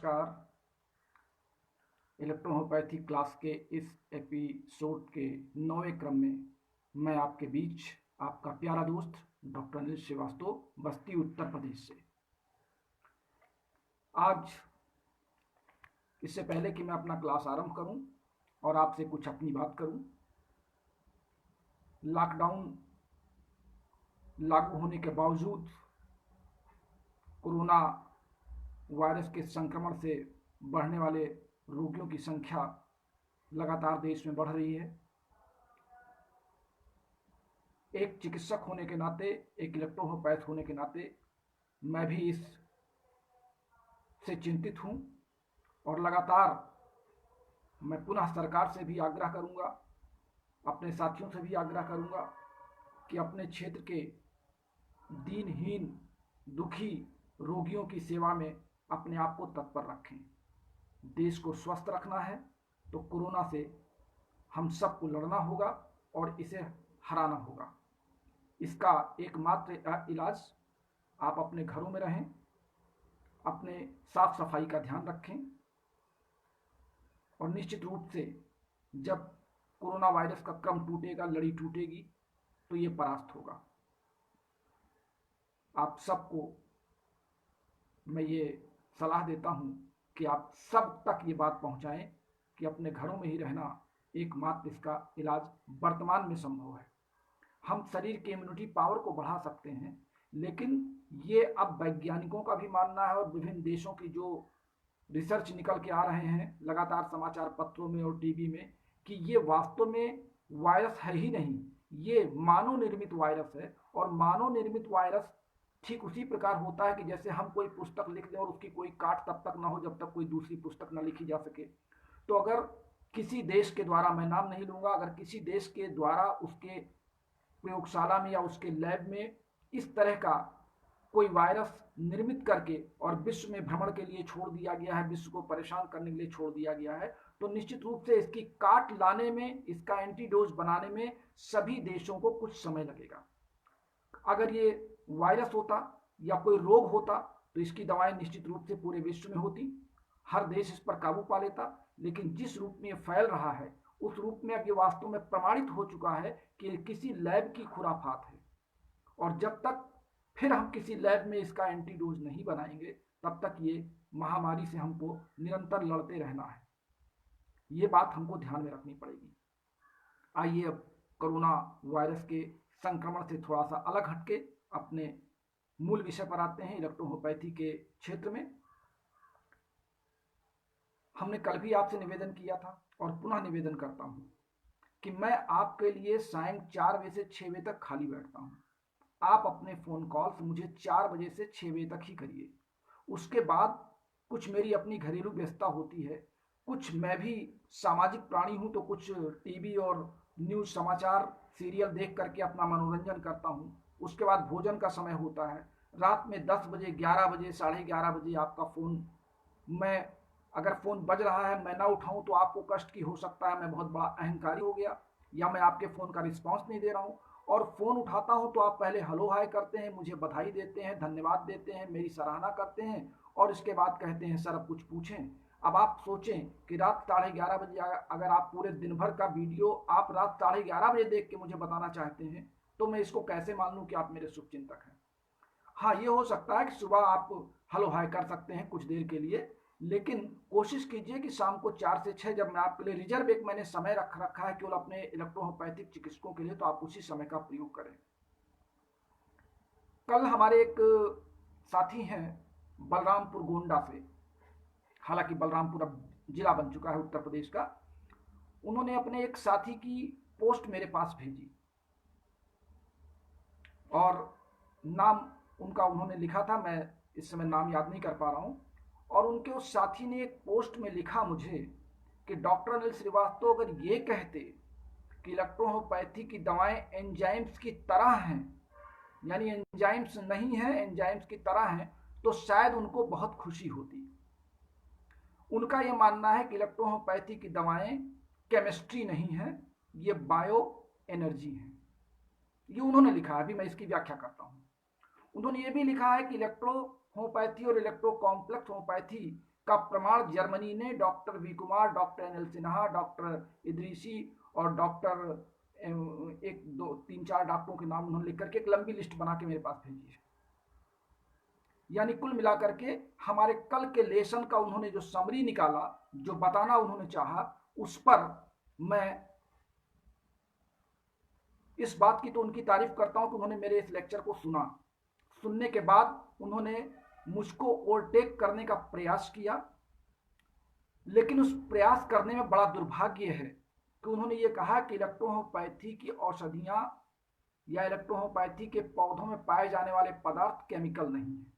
नमस्कार। Electrohomoeopathy class के इस एपिसोड के 9वें क्रम में मैं आपके बीच आपका प्यारा दोस्त डॉक्टर अनिल श्रीवास्तव, बस्ती उत्तर प्रदेश से। आज इससे पहले कि मैं अपना क्लास आरंभ करूं और आपसे कुछ अपनी बात करूं, लॉकडाउन लागू होने के बावजूद कोरोना वायरस के संक्रमण से बढ़ने वाले रोगियों की संख्या लगातार देश में बढ़ रही है। एक चिकित्सक होने के नाते, एक इलेक्ट्रोहोम्योपैथ होने के नाते मैं भी इस से चिंतित हूं और लगातार मैं पुनः सरकार से भी आग्रह करूंगा, अपने साथियों से भी आग्रह करूंगा कि अपने क्षेत्र के दीनहीन दुखी रोगियों की सेवा में अपने आप को तत्पर रखें। देश को स्वस्थ रखना है तो कोरोना से हम सबको लड़ना होगा और इसे हराना होगा। इसका एकमात्र इलाज आप अपने घरों में रहें, अपने साफ सफाई का ध्यान रखें और निश्चित रूप से जब कोरोना वायरस का क्रम टूटेगा, लड़ी टूटेगी तो ये परास्त होगा। आप सबको मैं ये सलाह देता हूं कि आप सब तक ये बात पहुंचाएं कि अपने घरों में ही रहना एकमात्र इसका इलाज वर्तमान में संभव है। हम शरीर की इम्यूनिटी पावर को बढ़ा सकते हैं, लेकिन ये अब वैज्ञानिकों का भी मानना है और विभिन्न देशों की जो रिसर्च निकल के आ रहे हैं लगातार समाचार पत्रों में और टीवी में, कि ये वास्तव में वायरस है ही नहीं, ये मानव निर्मित वायरस है। और मानव निर्मित वायरस ठीक उसी प्रकार होता है कि जैसे हम कोई पुस्तक लिख दें और उसकी कोई काट तब तक ना हो जब तक कोई दूसरी पुस्तक ना लिखी जा सके। तो अगर किसी देश के द्वारा, मैं नाम नहीं लूंगा, अगर किसी देश के द्वारा उसके प्रयोगशाला में या उसके लैब में इस तरह का कोई वायरस निर्मित करके और विश्व में भ्रमण के लिए छोड़ दिया गया है, विश्व को परेशान करने के लिए छोड़ दिया गया है, तो निश्चित रूप से इसकी काट लाने में, इसका एंटीडोज बनाने में सभी देशों को कुछ समय लगेगा। अगर ये वायरस होता या कोई रोग होता तो इसकी दवाएं निश्चित रूप से पूरे विश्व में होती, हर देश इस पर काबू पा लेता। लेकिन जिस रूप में ये फैल रहा है उस रूप में अब ये वास्तव में प्रमाणित हो चुका है कि किसी लैब की खुराफात है। और जब तक फिर हम किसी लैब में इसका एंटीडोज नहीं बनाएंगे तब तक ये महामारी से हमको निरंतर लड़ते रहना है। ये बात हमको ध्यान में रखनी पड़ेगी। आइए अब कोरोना वायरस के संक्रमण से थोड़ा सा अलग हटके अपने मूल विषय पर आते हैं। इलेक्ट्रोहोम्योपैथी के क्षेत्र में हमने कल भी आपसे निवेदन किया था और पुनः निवेदन करता हूं कि मैं आपके लिए सायं 4 बजे से 6 बजे तक खाली बैठता हूं। आप अपने फोन कॉल्स मुझे 4 बजे से 6 बजे तक ही करिए। उसके बाद कुछ मेरी अपनी घरेलू व्यस्तता होती है, कुछ मैं भी सामाजिक प्राणी हूं तो कुछ टीवी और न्यूज समाचार सीरियल देख करके अपना मनोरंजन करता हूं। उसके बाद भोजन का समय होता है, रात में 10 बजे, 11 बजे, 11:30 बजे आपका फ़ोन, मैं अगर फ़ोन बज रहा है मैं ना उठाऊं तो आपको कष्ट की हो सकता है मैं बहुत बड़ा अहंकारी हो गया या मैं आपके फ़ोन का रिस्पॉन्स नहीं दे रहा हूं। और फ़ोन उठाता हूं तो आप पहले हेलो हाय करते हैं, मुझे बधाई देते हैं, धन्यवाद देते हैं, मेरी सराहना करते हैं और इसके बाद कहते हैं सर अब कुछ पूछें। अब आप सोचें कि रात 11:30 बजे अगर आप पूरे दिन भर का वीडियो आप रात 11:30 बजे देख के मुझे बताना चाहते हैं तो मैं इसको कैसे मान लूं कि आप मेरे शुभचिंतक हैं। हाँ, ये हो सकता है कि सुबह आप हेलो हाय कर सकते हैं कुछ देर के लिए, लेकिन कोशिश कीजिए कि शाम को 4 से 6, जब मैं आपके लिए रिजर्व एक मैंने समय रखा है केवल अपने इलेक्ट्रोहोम्योपैथिक चिकित्सकों के लिए, तो आप उसी समय का प्रयोग करें। कल हमारे एक साथी हैं बलरामपुर गोंडा से, हालांकि बलरामपुर अब जिला बन चुका है उत्तर प्रदेश का, उन्होंने अपने एक साथी की पोस्ट मेरे पास भेजी और नाम उनका उन्होंने लिखा था, मैं इस समय नाम याद नहीं कर पा रहा हूं, और उनके उस साथी ने एक पोस्ट में लिखा मुझे कि डॉक्टर अनिल श्रीवास्तव अगर ये कहते कि इलेक्ट्रोहोम्योपैथी की दवाएं एंजाइम्स की तरह हैं, यानी एंजाइम्स नहीं है, एंजाइम्स की तरह हैं, तो शायद उनको बहुत खुशी होती। उनका यह मानना है कि इलेक्ट्रोहोम्योपैथी की दवाएं केमिस्ट्री नहीं है, ये बायो एनर्जी है। ये उन्होंने लिखा है, अभी मैं इसकी व्याख्या करता हूं। उन्होंने ये भी लिखा है कि इलेक्ट्रो होम्योपैथी और इलेक्ट्रो कॉम्प्लेक्स होम्योपैथी का प्रमाण जर्मनी ने doctor V Kumar, doctor NL Sinha, doctor Idrisi और डॉक्टर एक दो तीन चार डॉक्टरों के नाम उन्होंने लिख करके एक लंबी लिस्ट बना के मेरे पास भेजी है। यानी कुल मिलाकर के हमारे कल के लेसन का उन्होंने जो समरी निकाला, जो बताना उन्होंने चाहा, उस पर मैं इस बात की तो उनकी तारीफ करता हूं कि उन्होंने मेरे इस लेक्चर को सुना। सुनने के बाद उन्होंने मुझको ओवरटेक करने का प्रयास किया, लेकिन उस प्रयास करने में बड़ा दुर्भाग्य है कि उन्होंने ये कहा कि इलेक्ट्रोहोम्योपैथी की औषधियां या इलेक्ट्रोहोम्योपैथी के पौधों में पाए जाने वाले पदार्थ केमिकल नहीं है,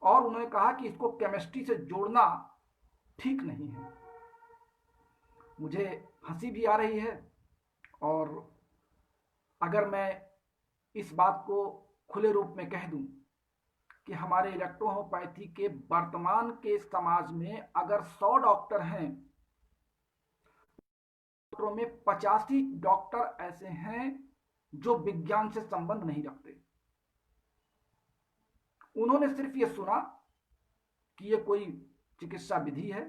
और उन्होंने कहा कि इसको केमिस्ट्री से जोड़ना ठीक नहीं है। मुझे हंसी भी आ रही है, और अगर मैं इस बात को खुले रूप में कह दूं कि हमारे इलेक्ट्रोहोम्योपैथी के वर्तमान के समाज में अगर 100 डॉक्टर हैं, डॉक्टरों में 85 डॉक्टर ऐसे हैं जो विज्ञान से संबंध नहीं रखते। उन्होंने सिर्फ ये सुना कि ये कोई चिकित्सा विधि है,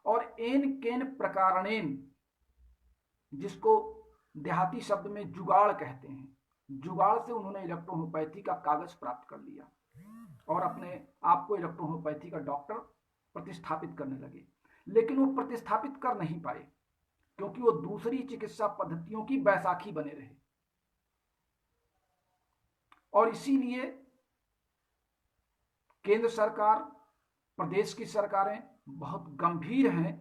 और एन केन प्रकारणेन, जिसको देहाती शब्द में जुगाड़ कहते हैं, जुगाड़ से उन्होंने इलेक्ट्रोहोम्योपैथी का कागज प्राप्त कर लिया और अपने आप को इलेक्ट्रोहोम्योपैथी का डॉक्टर प्रतिस्थापित करने लगे। लेकिन वो प्रतिस्थापित कर नहीं पाए, क्योंकि वो दूसरी चिकित्सा पद्धतियों की बैसाखी बने रहे। और इसीलिए केंद्र सरकार, प्रदेश की सरकारें बहुत गंभीर हैं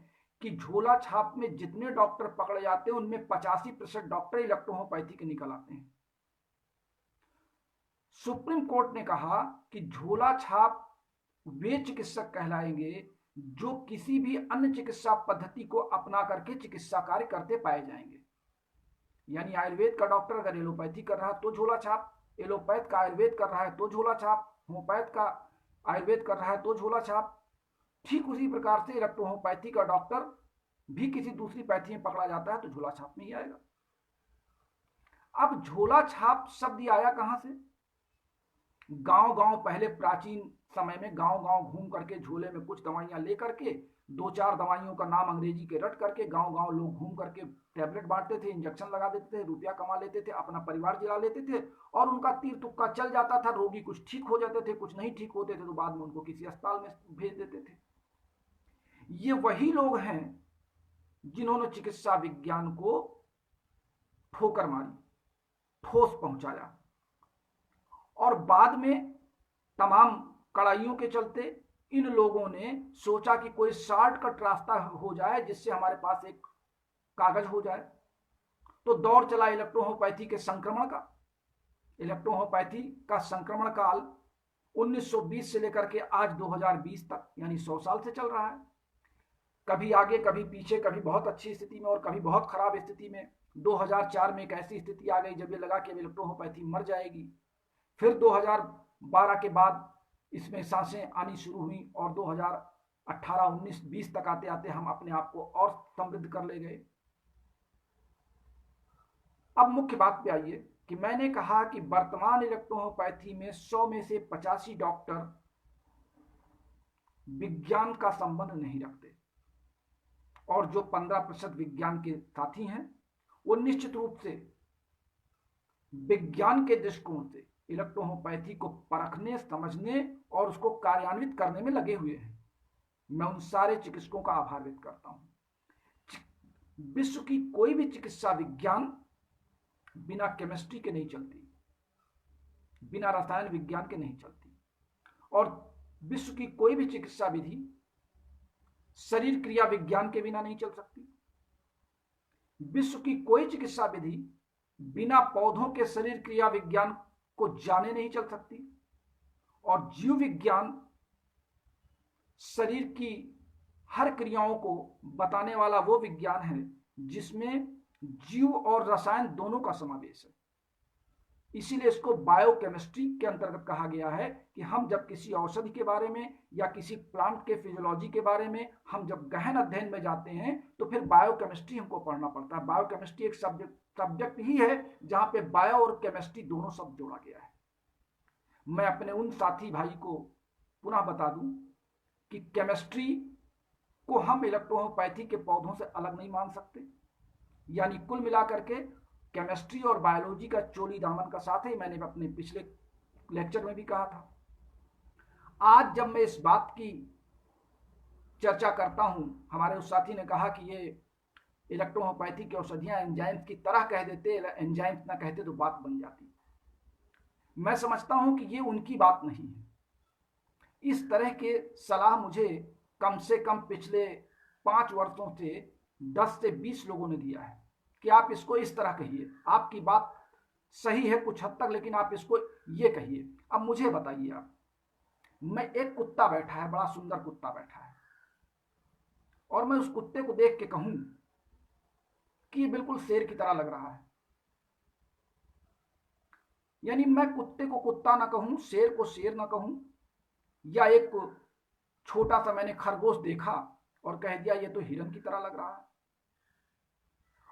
कि झोला छाप में जितने डॉक्टर पकड़े जाते हैं उनमें 85% डॉक्टर इलेक्ट्रोहोम्योपैथी के निकल आते हैं। सुप्रीम कोर्ट ने कहा कि झोला छाप वे चिकित्सक कहलाएंगे जो किसी भी अन्य चिकित्सा पद्धति को अपना करके चिकित्सा कार्य करते पाए जाएंगे। यानी आयुर्वेद का डॉक्टर अगर एलोपैथी कर रहा है तो झोला छाप, एलोपैथ का आयुर्वेद कर रहा है तो झोला छाप, होम्योपैथ का आयुर्वेद कर रहा है तो झोला छाप। ठीक उसी प्रकार से इलेक्ट्रोहोम्योपैथी का डॉक्टर भी किसी दूसरी पैथी में पकड़ा जाता है तो झोला छाप में ही आएगा। अब झोला छाप शब्द आया कहां से? गांव गांव, पहले प्राचीन समय में गांव गांव घूम करके झोले में कुछ दवाइयां लेकर के, 2-4 दवाइयों का नाम अंग्रेजी के रट करके गांव गांव लोग घूम करके टैबलेट बांटते थे, इंजेक्शन लगा देते थे, रुपया कमा लेते थे, अपना परिवार जिला लेते थे, और उनका तीर तुक्का चल जाता था। रोगी कुछ ठीक हो जाते थे, कुछ नहीं ठीक होते थे तो बाद में उनको किसी अस्पताल में भेज देते थे। ये वही लोग हैं जिन्होंने चिकित्सा विज्ञान को ठोकर मारी, ठोस पहुंचाया, और बाद में तमाम कड़ाइयों के चलते इन लोगों ने सोचा कि कोई शॉर्टकट रास्ता हो जाए जिससे हमारे पास एक कागज हो जाए। तो दौर चला इलेक्ट्रोहोम्योपैथी के संक्रमण का। इलेक्ट्रोहोम्योपैथी का संक्रमण काल 1920 से लेकर के आज 2020 तक, यानी 100 साल से चल रहा है। कभी आगे, कभी पीछे, कभी बहुत अच्छी स्थिति में और कभी बहुत खराब स्थिति में। 2004 में एक ऐसी स्थिति आ गई जब ये लगा कि इलेक्ट्रोहोम्योपैथी मर जाएगी। फिर 2012 के बाद इसमें सांसें आनी शुरू हुई, और 2018, 19, 20 तक आते आते हम अपने आप को और समृद्ध कर ले गए। अब मुख्य बात पे आइए कि मैंने कहा कि वर्तमान इलेक्ट्रोहोम्योपैथी में 100 में से 85 डॉक्टर विज्ञान का संबंध नहीं रखते, और जो 15% विज्ञान के साथी हैं वो निश्चित रूप से विज्ञान के दृष्टिकोण से इलेक्ट्रोहोम्योपैथी को परखने, समझने और उसको कार्यान्वित करने में लगे हुए हैं। मैं उन सारे चिकित्सकों का आभार व्यक्त करता हूं। विश्व की कोई भी चिकित्सा विज्ञान बिना केमिस्ट्री के नहीं चलती, बिना रसायन विज्ञान के नहीं चलती, और विश्व की कोई भी चिकित्सा विधि शरीर क्रिया विज्ञान के बिना नहीं चल सकती। विश्व की कोई चिकित्सा विधि बिना पौधों के शरीर क्रिया विज्ञान को जाने नहीं चल सकती, और जीव विज्ञान शरीर की हर क्रियाओं को बताने वाला वो विज्ञान है जिसमें जीव और रसायन दोनों का समावेश है। इसीलिए इसको बायोकेमिस्ट्री के अंतर्गत कहा गया है कि हम जब किसी औषधि के बारे में या किसी प्लांट के फिजियोलॉजी के बारे में हम जब गहन अध्ययन में जाते हैं तो फिर बायोकेमिस्ट्री हमको पढ़ना पड़ता है। बायोकेमिस्ट्री एक सब्जेक्ट ही है जहां पे बायो और केमिस्ट्री दोनों शब्द जोड़ा गया है। मैं अपने उन साथी भाई को पुनः बता दूं कि केमिस्ट्री को हम इलेक्ट्रोहोम्योपैथी के पौधों से अलग नहीं मान सकते। यानी कुल मिलाकर के केमिस्ट्री और बायोलॉजी का चोली दामन का साथ ही, मैंने अपने पिछले लेक्चर में भी कहा था। आज जब मैं इस बात की चर्चा करता हूं, हमारे उस साथी ने कहा कि ये इलेक्ट्रोहोम्योपैथी की औषधियां एंजाइम्स की तरह कह देते, एंजाइम्स ना कहते तो बात बन जाती। मैं समझता हूं कि ये उनकी बात नहीं है। इस तरह के सलाह मुझे कम से कम पिछले 5 वर्षों से 10 से 20 लोगों ने दिया है कि आप इसको इस तरह कहिए, आपकी बात सही है कुछ हद तक, लेकिन आप इसको ये कहिए। अब मुझे बताइए आप, मैं एक कुत्ता बैठा है, बड़ा सुंदर कुत्ता बैठा है, और मैं उस कुत्ते को देख के कहूं कि ये बिल्कुल शेर की तरह लग रहा है, यानी मैं कुत्ते को कुत्ता ना कहूं, शेर को शेर ना कहूं, या एक छोटा सा मैंने खरगोश देखा और कह दिया ये तो हिरन की तरह लग रहा है,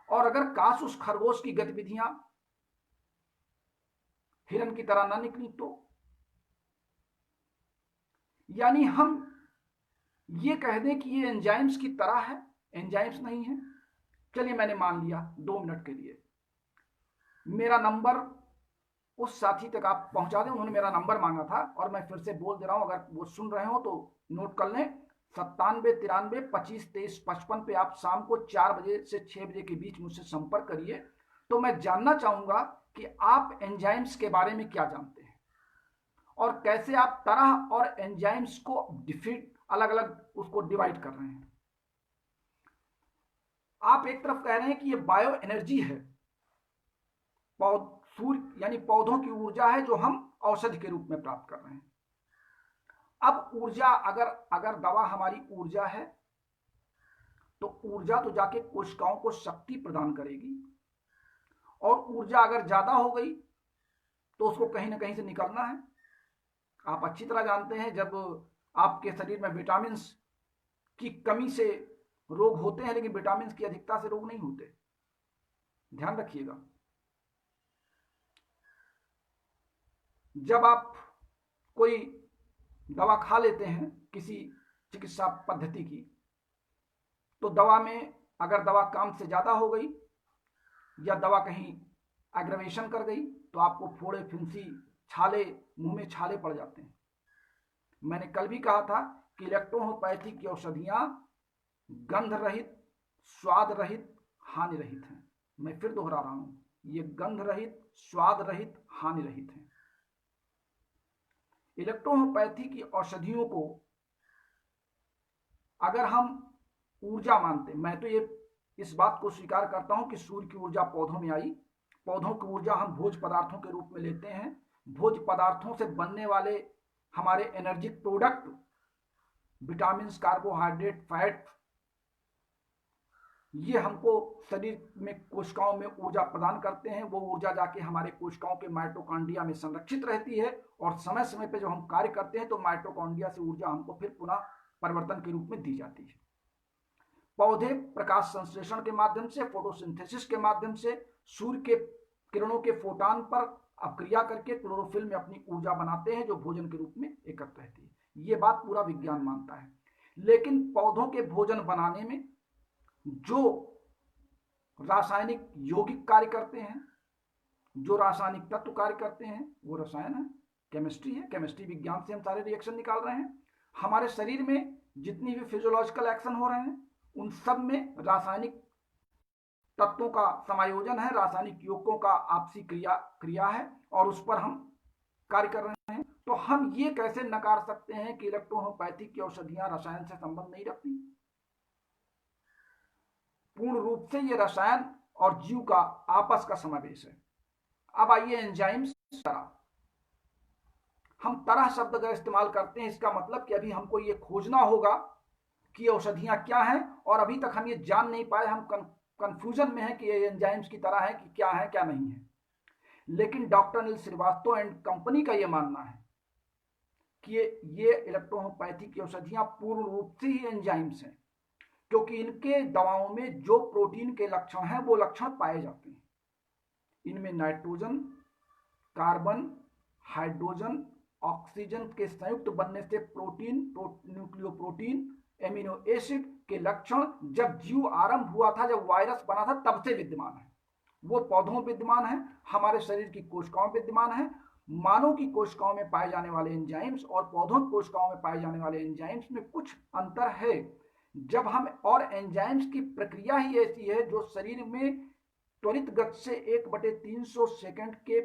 और अगर काश उस खरगोश की गतिविधियां हिरन की तरह ना निकली तो, यानी हम ये कह दें कि ये एंजाइम्स की तरह है, एंजाइम्स नहीं है। चलिए मैंने मान लिया 2 मिनट के लिए, मेरा नंबर उस साथी तक आप पहुंचा दें, उन्होंने मेरा नंबर मांगा था और मैं फिर से बोल दे रहा हूं, अगर वो सुन रहे हो तो नोट कर लें, 97 93 25 23 55 पे आप शाम को 4 बजे से 6 बजे के बीच मुझसे संपर्क करिए। तो मैं जानना चाहूंगा कि आप एंजाइम्स के बारे में क्या जानते हैं और कैसे आप तरह और एंजाइम्स को अलग अलग उसको डिवाइड कर रहे हैं। आप एक तरफ कह रहे हैं कि ये बायो एनर्जी है, सूर्य यानी पौधों की ऊर्जा है जो हम औषधि के रूप में प्राप्त कर रहे हैं। अब ऊर्जा, अगर दवा हमारी ऊर्जा है तो ऊर्जा तो जाके कोशिकाओं को शक्ति प्रदान करेगी, और ऊर्जा अगर ज्यादा हो गई तो उसको कहीं ना कहीं से निकलना है। आप अच्छी तरह जानते हैं, जब आपके शरीर में विटामिन की कमी से रोग होते हैं, लेकिन विटामिन की अधिकता से रोग नहीं होते, ध्यान रखिएगा। जब आप कोई दवा खा लेते हैं किसी चिकित्सा पद्धति की, तो दवा में अगर दवा काम से ज्यादा हो गई या दवा कहीं एग्रेवेशन कर गई तो आपको फोड़े, फिंसी, छाले, मुंह में छाले पड़ जाते हैं। मैंने कल भी कहा था कि इलेक्ट्रोहोम्योपैथी की औषधियां गंध रहित, स्वाद रहित, हानि रहित हैं। मैं फिर दोहरा रहा हूं, ये गंध रहित, स्वाद रहित, हानि रहित हैं। इलेक्ट्रोहोम्योपैथी की औषधियों को अगर हम ऊर्जा मानते, मैं तो ये इस बात को स्वीकार करता हूं कि सूर्य की ऊर्जा पौधों में आई, पौधों की ऊर्जा हम भोज्य पदार्थों के रूप में लेते हैं, भोज्य पदार्थों से बनने वाले हमारे energic product, vitamin, carbohydrate, fat, ये हमको शरीर में कोशिकाओं में ऊर्जा प्रदान करते हैं। वो ऊर्जा जाके हमारे कोशिकाओं के माइटोकॉन्ड्रिया में संरक्षित रहती है, और समय समय पे जब हम कार्य करते हैं तो माइटोकॉन्ड्रिया से ऊर्जा हमको फिर पुनः परिवर्तन के रूप में दी जाती है। पौधे प्रकाश संश्लेषण के माध्यम से, फोटोसिंथेसिस के माध्यम से, सूर्य के किरणों के फोटान पर अपक्रिया करके क्लोरोफिल में अपनी ऊर्जा बनाते हैं जो भोजन के रूप में एकत्र रहती है। ये बात पूरा विज्ञान मानता है। लेकिन पौधों के भोजन बनाने में जो रासायनिक यौगिक कार्य करते हैं, जो रासायनिक तत्व कार्य करते हैं, वो रसायन है, केमिस्ट्री है। केमिस्ट्री विज्ञान से हम सारे रिएक्शन निकाल रहे हैं। हमारे शरीर में जितनी भी फिजियोलॉजिकल एक्शन हो रहे हैं उन सब में रासायनिक तत्वों का समायोजन है, रासायनिक यौगिकों का आपसी क्रिया है, और उस पर हम कार्य कर रहे हैं। तो हम ये कैसे नकार सकते हैं कि इलेक्ट्रोहोम्योपैथी की औषधियां रसायन से संबंध नहीं रखती? पूर्ण रूप से ये रसायन और जीव का आपस का समावेश है। अब आइए एंजाइम्स। तरह, हम तरह शब्द का इस्तेमाल करते हैं, इसका मतलब कि अभी हमको ये खोजना होगा कि औषधियां क्या हैं, और अभी तक हम ये जान नहीं पाए, हम कंफ्यूजन में है कि ये एंजाइम्स की तरह है कि क्या है क्या नहीं है। लेकिन doctor Anil Srivastava and company का ये मानना है कि ये इलेक्ट्रोहोम्योपैथी की औषधियां पूर्ण रूप से ही एंजाइम्स हैं, क्योंकि इनके दवाओं में जो प्रोटीन के लक्षण हैं वो लक्षण पाए जाते हैं। इनमें नाइट्रोजन, कार्बन, हाइड्रोजन, ऑक्सीजन के संयुक्त बनने से प्रोटीन, न्यूक्लियोप्रोटीन, एमिनो एसिड के लक्षण जब जीव आरंभ हुआ था, जब वायरस बना था, तब से विद्यमान है। वो पौधों में विद्यमान है, हमारे शरीर की कोशिकाओं में विद्यमान है। मानव की कोशिकाओं में पाए जाने वाले एंजाइम्स और पौधों की कोशिकाओं में पाए जाने वाले एंजाइम्स में कुछ अंतर है। जब हम और एंजाइम्स की प्रक्रिया ही ऐसी है जो शरीर में त्वरित गति से 1/300 सेकंड के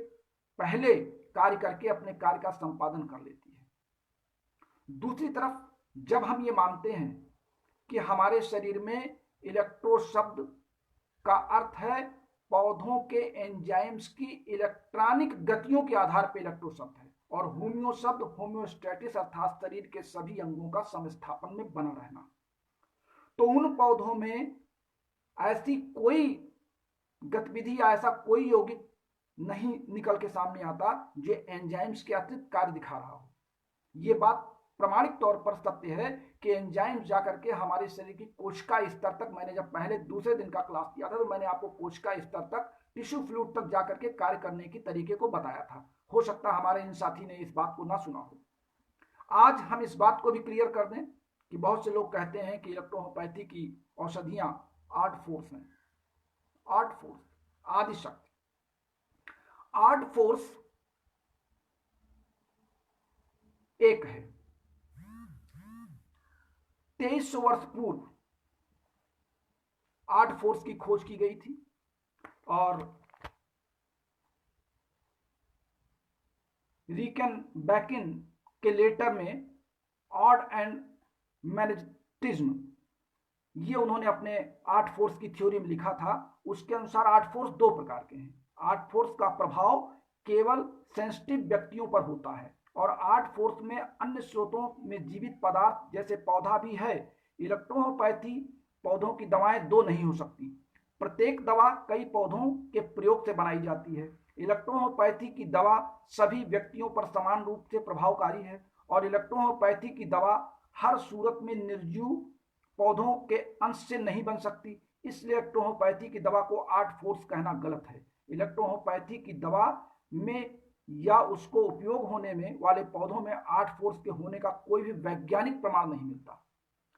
पहले कार्य करके अपने कार्य का संपादन कर लेती है। दूसरी तरफ जब हम ये मानते हैं कि हमारे शरीर में इलेक्ट्रो शब्द का अर्थ है पौधों के एंजाइम्स की इलेक्ट्रॉनिक गतियों के आधार पर इलेक्ट्रो शब्द है, और होम्यो शब्द होम्योस्टेटिस अर्थात शरीर के सभी अंगों का समस्थापन में बना रहना, तो उन पौधों में ऐसी कोई गतिविधि या ऐसा कोई यौगिक नहीं निकल के सामने आता जो एंजाइम्स के अतिरिक्त कार्य दिखा रहा हो। यह बात प्रमाणिक तौर पर सत्य है कि एंजाइम्स जाकर के हमारे शरीर की कोशिका स्तर तक, मैंने जब पहले दूसरे दिन का क्लास किया था तो मैंने आपको कोशिका स्तर तक, टिश्यू फ्लूइड तक जाकर के कार्य करने की तरीके को बताया था। हो सकता है हमारे इन साथी ने इस बात को ना सुना हो। आज हम इस बात को भी क्लियर कर दें कि बहुत से लोग कहते हैं कि इलेक्ट्रोहोम्योपैथी की औषधियां आर्ट फोर्स हैं। आर्ट फोर्स, आदि शक्ति। आर्ट फोर्स एक है। 2300 वर्ष पूर्व आर्ट फोर्स की खोज की गई थी और रिकन बैकिन के लेटर में ऑड एंड मैग्नेटिज्म, ये उन्होंने अपने आर्ट फोर्स की थ्योरी में लिखा था। उसके अनुसार आर्ट फोर्स दो प्रकार के हैं। आर्ट फोर्स का प्रभाव केवल सेंसिटिव व्यक्तियों पर होता है और आर्ट फोर्स में अन्य स्रोतों में जीवित पदार्थ जैसे पौधा भी है। इलेक्ट्रोहोम्योपैथी पौधों की दवाएं दो नहीं हो सकती। प्रत्येक दवा कई पौधों के प्रयोग से बनाई जाती है। इलेक्ट्रोहोम्योपैथी की दवा सभी व्यक्तियों पर समान रूप से प्रभावकारी है और इलेक्ट्रोहोम्योपैथी की दवा हर सूरत में निर्जीव पौधों के अंश से नहीं बन सकती। इसलिए इलेक्ट्रोहोम्योपैथी की दवा को आर्ट फोर्स कहना गलत है। इलेक्ट्रोहोम्योपैथी की दवा में या उसको उपयोग होने में वाले पौधों में आर्ट फोर्स के होने का कोई भी वैज्ञानिक प्रमाण नहीं मिलता।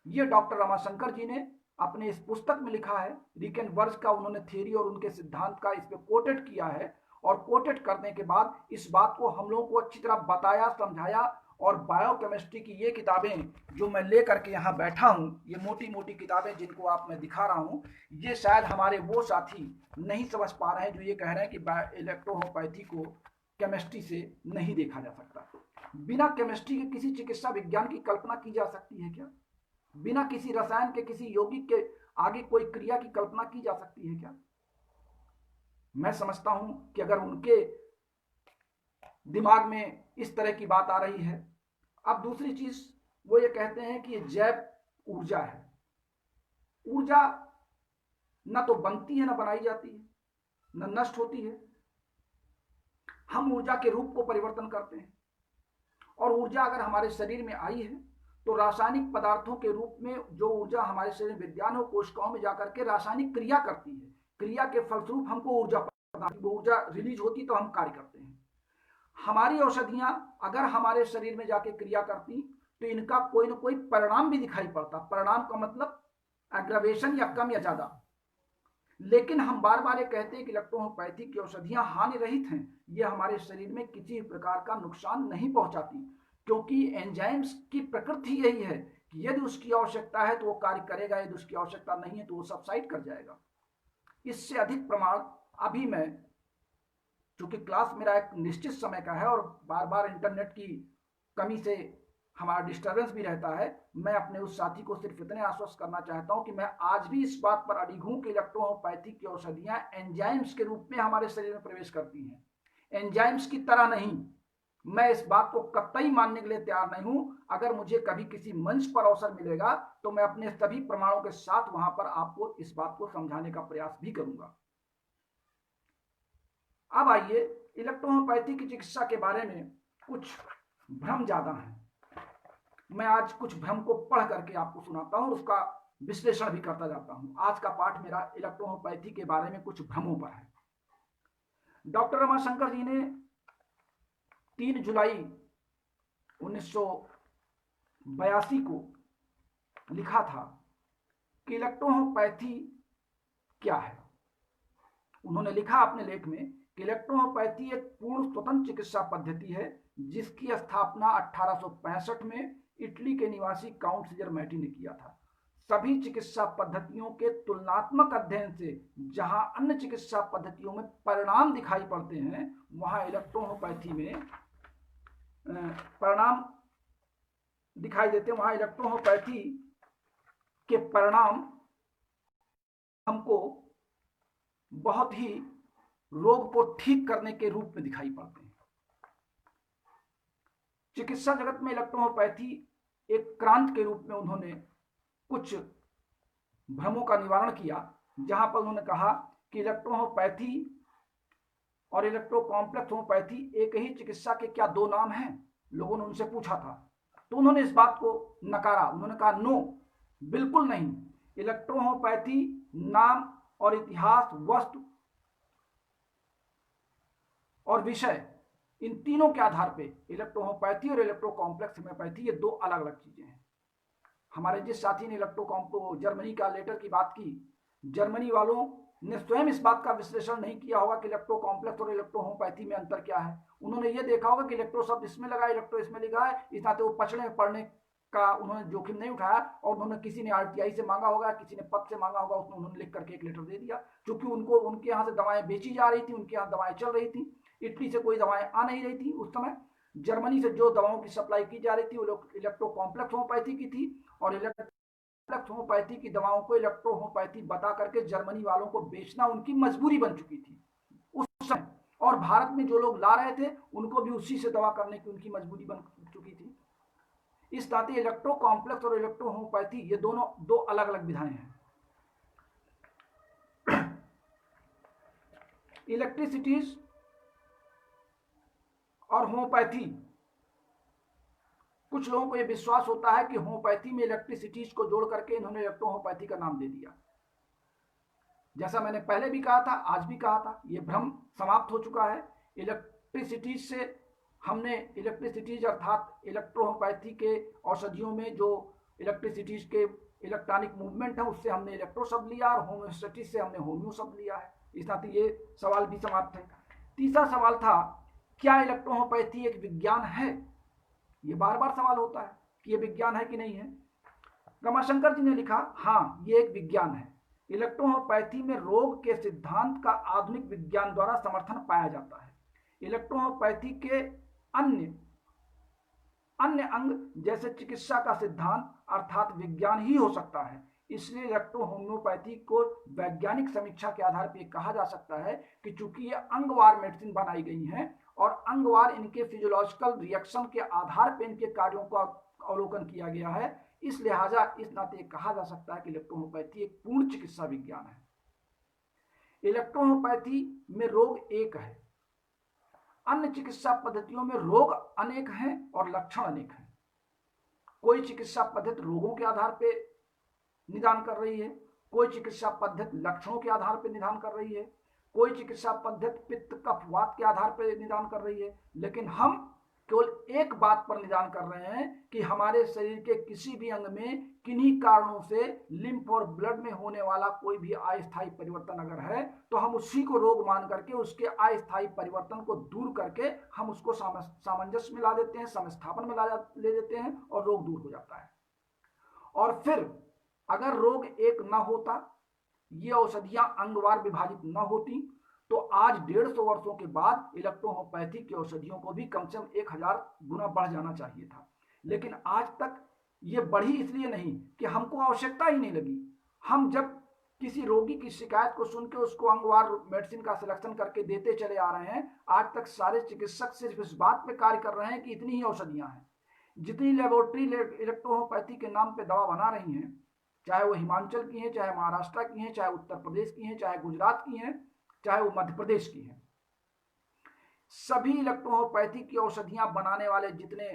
ये डॉक्टर रमाशंकर जी ने अपने इस पुस्तक में लिखा है। रिकन वर्ज का उन्होंने थ्योरी और उनके सिद्धांत का इस पे कोटेड किया है और कोटेड करने के बाद इस बात को हम लोगों को अच्छी तरह बताया, समझाया। और बायोकेमिस्ट्री की ये किताबें जो मैं लेकर के यहाँ बैठा हूँ, ये मोटी मोटी किताबें जिनको आप मैं दिखा रहा हूँ, ये शायद हमारे वो साथी नहीं समझ पा रहे हैं जो ये कह रहे हैं कि इलेक्ट्रोहोम्योपैथी को केमिस्ट्री से नहीं देखा जा सकता। बिना केमिस्ट्री के किसी चिकित्सा विज्ञान की कल्पना की जा सकती है क्या? बिना किसी रसायन के, किसी यौगिक के आगे कोई क्रिया की कल्पना की जा सकती है क्या? मैं समझता हूं कि अगर उनके दिमाग में इस तरह की बात आ रही है। अब दूसरी चीज वो ये कहते हैं कि जैव ऊर्जा है। ऊर्जा न तो बनती है, न बनाई जाती है, न नष्ट होती है। हम ऊर्जा के रूप को परिवर्तन करते हैं और ऊर्जा अगर हमारे शरीर में आई है तो रासायनिक पदार्थों के रूप में जो ऊर्जा हमारे शरीर में विद्यमान हो, कोशिकाओं में जाकर के रासायनिक क्रिया करती है। क्रिया के फलस्वरूप हमको ऊर्जा रिलीज होती तो हम कार्य करते हैं। हमारी औषधियां अगर हमारे शरीर में जाके क्रिया करती तो इनका कोई ना कोई परिणाम भी दिखाई पड़ता। परिणाम का मतलब एग्रावेशन या कम या ज्यादा। लेकिन हम बार बार ये कहते हैं कि इलेक्ट्रोहोम्योपैथी की औषधियां हानि रहित हैं। ये हमारे शरीर में किसी प्रकार का नुकसान नहीं पहुंचाती, क्योंकि एंजाइम्स की प्रकृति यही है कि यदि उसकी आवश्यकता है तो वो कार्य करेगा, यदि उसकी आवश्यकता नहीं है तो वो सबसाइड कर जाएगा। इससे अधिक प्रमाण अभी मैं, चूंकि क्लास मेरा एक निश्चित समय का है और बार बार इंटरनेट की कमी से हमारा डिस्टर्बेंस भी रहता है, मैं अपने उस साथी को सिर्फ इतने आश्वस्त करना चाहता हूं कि मैं आज भी इस बात पर अडिग हूं कि इलेक्ट्रोहोम्योपैथी की औषधियां एंजाइम्स के रूप में हमारे शरीर में प्रवेश करती हैं, एंजाइम्स की तरह नहीं। मैं इस बात को कतई मानने के लिए तैयार नहीं हूं। अगर मुझे कभी किसी मंच पर अवसर मिलेगा तो मैं अपने सभी प्रमाणों के साथ वहां पर आपको इस बात को समझाने का प्रयास भी करूंगा। अब आइए, इलेक्ट्रोहोम्योपैथी की चिकित्सा के बारे में कुछ भ्रम ज्यादा है। मैं आज कुछ भ्रम को पढ़ करके आपको सुनाता हूं और उसका विश्लेषण भी करता जाता हूं। आज का पाठ मेरा इलेक्ट्रोहोम्योपैथी के बारे में कुछ भ्रमों पर है। डॉक्टर रमाशंकर जी ने 3 जुलाई 1982 को लिखा था कि इलेक्ट्रोहोम्योपैथी क्या है। उन्होंने लिखा अपने लेख में कि इलेक्ट्रोहोम्योपैथी एक पूर्ण स्वतंत्र चिकित्सा पद्धति है जिसकी स्थापना 1865 में इटली के निवासी काउंट सीजरमैटी ने किया था। सभी चिकित्सा पद्धतियों के तुलनात्मक अध्ययन से जहां अन्य चिकित्सा पद्धतियों में परिणाम दिखाई पड़ते हैं, वहां इलेक्ट्रोहोम्योपैथी में परिणाम दिखाई देते हैं। वहां इलेक्ट्रोहोम्योपैथी के परिणाम हमको बहुत ही रोग को ठीक करने के रूप में दिखाई पड़ते हैं। चिकित्सा जगत में इलेक्ट्रोहोम्योपैथी एक क्रांति के रूप में उन्होंने कुछ भ्रमों का निवारण किया, जहां पर उन्होंने कहा कि इलेक्ट्रोहोम्योपैथी और इलेक्ट्रो कॉम्प्लेक्स होम्योपैथी एक ही चिकित्सा के क्या दो नाम हैं। लोगों ने उनसे पूछा था तो उन्होंने इस बात को नकारा। उन्होंने कहा नो, बिल्कुल नहीं। इलेक्ट्रोहोम्योपैथी नाम और इतिहास, वस्तु और विषय, इन तीनों के आधार पे इलेक्ट्रोहोम्योपैथी और इलेक्ट्रो कॉम्प्लेक्स होम्योपैथी ये दो अलग अलग चीजें हैं। हमारे जिस साथी ने जर्मनी का लेटर की बात की, जर्मनी वालों ने स्वयं इस बात का विश्लेषण नहीं किया होगा कि इलेक्ट्रो कॉम्प्लेक्स और इलेक्ट्रो होम्योपैथी में अंतर क्या है। उन्होंने ये देखा होगा कि इलेक्ट्रो शब्द इसमें लगा, इलेक्ट्रो इसमें लिखा है, इस नाते वो पछड़े पढ़ने का उन्होंने जोखिम नहीं उठाया। और उन्होंने किसी ने आरटीआई से मांगा होगा, किसी ने पद से मांगा होगा, उसमें उन्होंने लिख करके एक लेटर दे दिया। क्योंकि उनको उनके यहाँ से दवाएं बेची जा रही थी, उनके यहाँ दवाएं चल रही थी। इटली से कोई दवाएं आ नहीं रही थी उस समय। जर्मनी से जो दवाओं की सप्लाई की जा रही थी वो इलेक्ट्रो कॉम्प्लेक्स होम्योपैथी की थी, और इलेक्ट्रो होम्योपैथी की दवाओं को इलेक्ट्रो होम्योपैथी बता करके जर्मनी वालों को बेचना उनकी मजबूरी बन चुकी थी उस समय। और भारत में जो लोग ला रहे थे उनको भी उसी से दवा करने की उनकी मजबूरी बन चुकी थी। इस नाते इलेक्ट्रो कॉम्प्लेक्स और इलेक्ट्रो होम्योपैथी ये दोनों दो अलग अलग विधाएं हैं। इलेक्ट्रिसिटीज और होम्योपैथी, कुछ लोगों को यह विश्वास होता है कि होम्योपैथी में इलेक्ट्रिसिटीज को जोड़ करके इन्होंने इलेक्ट्रो होम्योपैथी का नाम दे दिया। जैसा मैंने पहले भी कहा था, आज भी कहा था, यह भ्रम समाप्त हो चुका है। इलेक्ट्रिसिटीज से हमने इलेक्ट्रिसिटीज अर्थात इलेक्ट्रो होम्योपैथी के औषधियों में जो इलेक्ट्रिसिटीज के इलेक्ट्रॉनिक मूवमेंट है उससे हमने इलेक्ट्रो शब्द लिया, और होम्योस्टेटिस से हमने होम्यो शब्द लिया है। इस नाते ये सवाल भी समाप्त है। तीसरा सवाल था, क्या इलेक्ट्रो होम्योपैथी एक विज्ञान है? ये बार बार सवाल होता है कि ये विज्ञान है कि नहीं है। रमाशंकर जी ने लिखा, हाँ ये एक विज्ञान है। इलेक्ट्रो होम्योपैथी में रोग के सिद्धांत का आधुनिक विज्ञान द्वारा समर्थन पाया जाता है। इलेक्ट्रो होम्योपैथी के अन्य अंग जैसे चिकित्सा का सिद्धांत अर्थात विज्ञान ही हो सकता है। इसलिए इलेक्ट्रो होम्योपैथी को वैज्ञानिक समीक्षा के आधार पर कहा जा सकता है कि चूंकि ये अंगवार मेडिसिन बनाई गई हैं और अंगवार इनके फिजियोलॉजिकल रिएक्शन के आधार पर इनके कार्यों का अवलोकन किया गया है, इस लिहाजा इस नाते कहा जा सकता है कि इलेक्ट्रो होम्योपैथी एक पूर्ण चिकित्सा विज्ञान है। इलेक्ट्रो होम्योपैथी में रोग एक है, अन्य चिकित्सा पद्धतियों में रोग अनेक हैं और लक्षण अनेक हैं। कोई चिकित्सा पद्धति रोगों के आधार पर निदान कर रही है, कोई चिकित्सा पद्धति लक्षणों के आधार पर निदान कर रही है, कोई चिकित्सा पद्धति पित्त कफ वात के आधार पर निदान कर रही है। लेकिन हम केवल एक बात पर निदान कर रहे हैं कि हमारे शरीर के किसी भी अंग में किन्हीं कारणों से लिम्फ और ब्लड में होने वाला कोई भी अस्थायी परिवर्तन अगर है तो हम उसी को रोग मान करके उसके अस्थायी परिवर्तन को दूर करके हम उसको सामंजस्य में ला देते हैं, समस्थापन में ले देते हैं और रोग दूर हो जाता है। और फिर अगर रोग एक न होता, ये औषधियां अंगवार विभाजित न होती, तो आज 150 वर्षों के बाद इलेक्ट्रो होम्योपैथी की औषधियों को भी कम से कम 1000 गुना बढ़ जाना चाहिए था। लेकिन आज तक ये बढ़ी इसलिए नहीं कि हमको आवश्यकता ही नहीं लगी। हम जब किसी रोगी की शिकायत को सुन के उसको अंगवार मेडिसिन का सिलेक्शन करके देते चले आ रहे हैं। आज तक सारे चिकित्सक सिर्फ इस बात पे कार्य कर रहे हैं कि इतनी ही औषधियां हैं। जितनी लेबोरेटरी इलेक्ट्रो होम्योपैथी के नाम पे दवा बना रही हैं, चाहे वो हिमाचल की हैं, चाहे महाराष्ट्र की हैं, चाहे उत्तर प्रदेश की हैं, चाहे गुजरात की हैं, चाहे वो मध्य प्रदेश की हैं, सभी इलेक्ट्रो होम्योपैथी की औषधियां बनाने वाले जितने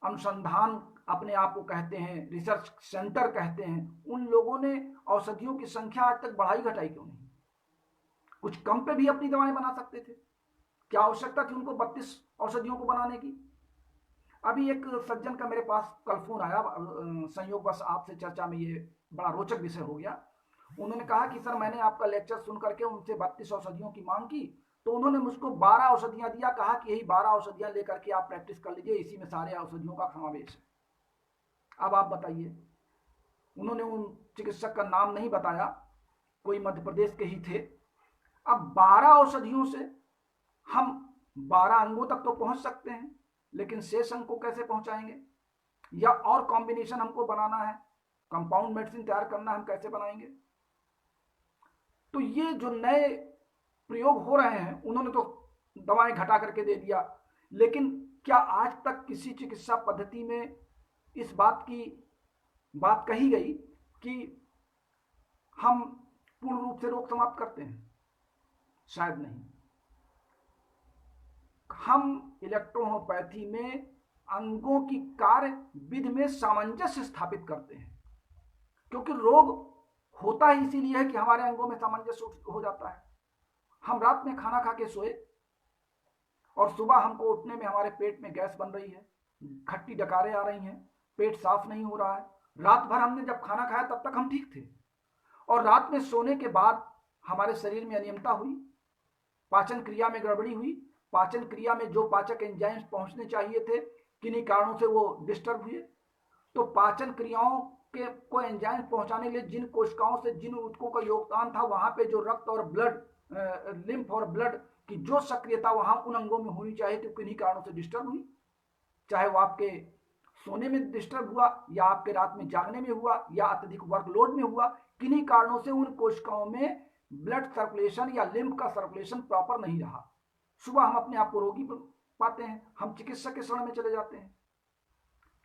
अनुसंधान अपने आप को कहते हैं, रिसर्च सेंटर कहते हैं, उन लोगों ने औषधियों की संख्या आज तक बढ़ाई घटाई क्यों नहीं? कुछ कम पे भी अपनी दवाएं बना सकते थे। क्या आवश्यकता थी उनको 32 औषधियों को बनाने की? अभी एक सज्जन का मेरे पास कल फोन आया, संयोगवश आपसे चर्चा में ये बड़ा रोचक विषय हो गया। उन्होंने कहा कि सर मैंने आपका लेक्चर सुन करके उनसे 32 औषधियों की मांग की, तो उन्होंने मुझको 12 औषधियां दिया, कहा कि यही 12 औषधियां लेकर के आप प्रैक्टिस कर लीजिए, इसी में सारे औषधियों का समावेश है। अब आप बताइए, उन्होंने उन चिकित्सक का नाम नहीं बताया, कोई मध्य प्रदेश के ही थे। अब 12 औषधियों से हम 12 अंगों तक तो पहुंच सकते हैं, लेकिन शेष अंग को कैसे पहुंचाएंगे, या और कॉम्बिनेशन हमको बनाना है, कंपाउंड मेडिसिन तैयार करना, हम कैसे बनाएंगे। तो ये जो नए प्रयोग हो रहे हैं, उन्होंने तो दवाएं घटा करके दे दिया, लेकिन क्या आज तक किसी चिकित्सा पद्धति में इस बात कही गई कि हम पूर्ण रूप से रोग समाप्त करते हैं? शायद नहीं। हम इलेक्ट्रोहोम्योपैथी में अंगों की कार्य विधि में सामंजस्य स्थापित करते हैं, क्योंकि रोग होता ही इसीलिए है कि हमारे अंगों में सामंजस्य हो जाता है। हम रात में खाना खा के सोए और सुबह हमको उठने में हमारे पेट में गैस बन रही है, खट्टी डकारें आ रही हैं, पेट साफ नहीं हो रहा है। रात भर हमने जब खाना खाया तब तक हम ठीक थे, और रात में सोने के बाद हमारे शरीर में अनियमितता हुई, पाचन क्रिया में गड़बड़ी हुई, पाचन क्रिया में जो पाचक एंजाइम्स पहुंचने चाहिए थे किन्हीं कारणों से वो डिस्टर्ब हुए। तो पाचन क्रियाओं के को एंजाइम पहुंचाने के लिए जिन कोशिकाओं से जिन ऊतकों का योगदान था, वहां पे जो रक्त और ब्लड, लिम्फ और ब्लड की जो सक्रियता वहां उन अंगों में होनी चाहिए थी, किन्हीं कारणों से डिस्टर्ब हुई। चाहे वो आपके सोने में डिस्टर्ब हुआ, या आपके रात में जागने में हुआ, या अत्यधिक वर्कलोड में हुआ, किन्हीं कारणों से उन कोशिकाओं में ब्लड सर्कुलेशन या लिम्फ का सर्कुलेशन प्रॉपर नहीं रहा। सुबह हम अपने आप को रोगी पाते हैं, हम चिकित्सक के शरण में चले जाते हैं।